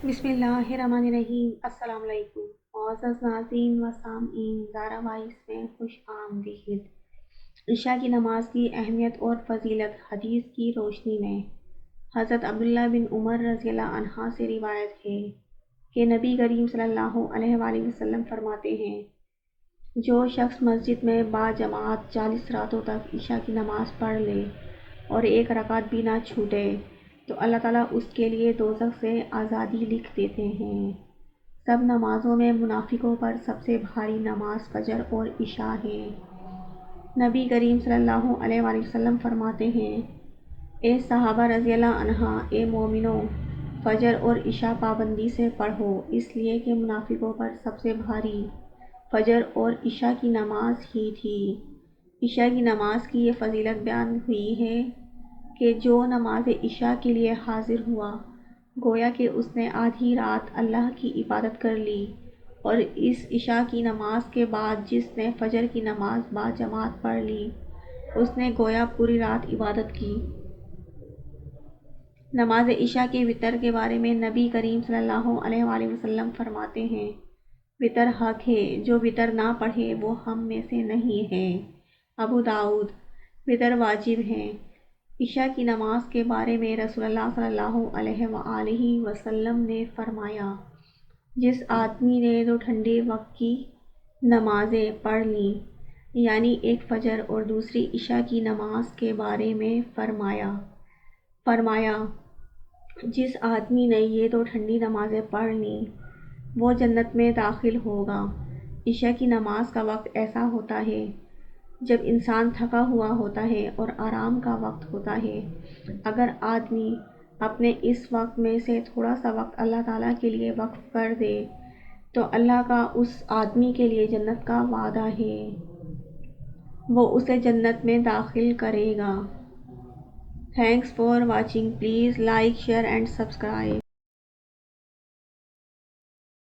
بسم اللہ الرحمن الرحیم۔ السلام علیکم معزز ناظرین و سامعین، زارا وائس میں خوش آمدید۔ عشاء کی نماز کی اہمیت اور فضیلت حدیث کی روشنی میں حضرت عبداللہ بن عمر رضی اللہ عنہ سے روایت ہے کہ نبی کریم صلی اللہ علیہ وآلہ وسلم فرماتے ہیں، جو شخص مسجد میں با جماعت 40 راتوں تک عشاء کی نماز پڑھ لے اور ایک رکعت بھی نہ چھوٹے تو اللہ تعالیٰ اس کے لیے دوزخ سے آزادی لکھ دیتے ہیں۔ سب نمازوں میں منافقوں پر سب سے بھاری نماز فجر اور عشاء ہے۔ نبی کریم صلی اللہ علیہ وآلہ وسلم فرماتے ہیں، اے صحابہ رضی اللہ عنہ، اے مومنو، فجر اور عشاء پابندی سے پڑھو، اس لیے کہ منافقوں پر سب سے بھاری فجر اور عشاء کی نماز ہی تھی۔ عشاء کی نماز کی یہ فضیلت بیان ہوئی ہے کہ جو نماز عشاء کے لیے حاضر ہوا، گویا کہ اس نے آدھی رات اللہ کی عبادت کر لی، اور اس عشاء کی نماز کے بعد جس نے فجر کی نماز با جماعت پڑھ لی، اس نے گویا پوری رات عبادت کی۔ نماز عشاء کے وتر کے بارے میں نبی کریم صلی اللہ علیہ وآلہ وسلم فرماتے ہیں، وتر حق ہے، جو وتر نہ پڑھے وہ ہم میں سے نہیں ہے۔ ابو داؤد۔ وتر واجب ہے۔ عشاء کی نماز کے بارے میں رسول اللہ صلی اللہ علیہ وآلہ وسلم نے فرمایا، جس آدمی نے دو ٹھنڈے وقت کی نمازیں پڑھ لیں، یعنی ایک فجر اور دوسری عشاء کی نماز کے بارے میں فرمایا جس آدمی نے یہ دو ٹھنڈی نمازیں پڑھ لیں وہ جنت میں داخل ہوگا۔ عشاء کی نماز کا وقت ایسا ہوتا ہے جب انسان تھکا ہوا ہوتا ہے اور آرام کا وقت ہوتا ہے۔ اگر آدمی اپنے اس وقت میں سے تھوڑا سا وقت اللہ تعالیٰ کے لیے وقف کر دے تو اللہ کا اس آدمی کے لیے جنت کا وعدہ ہے، وہ اسے جنت میں داخل کرے گا۔ Thanks for watching, please like, share and subscribe.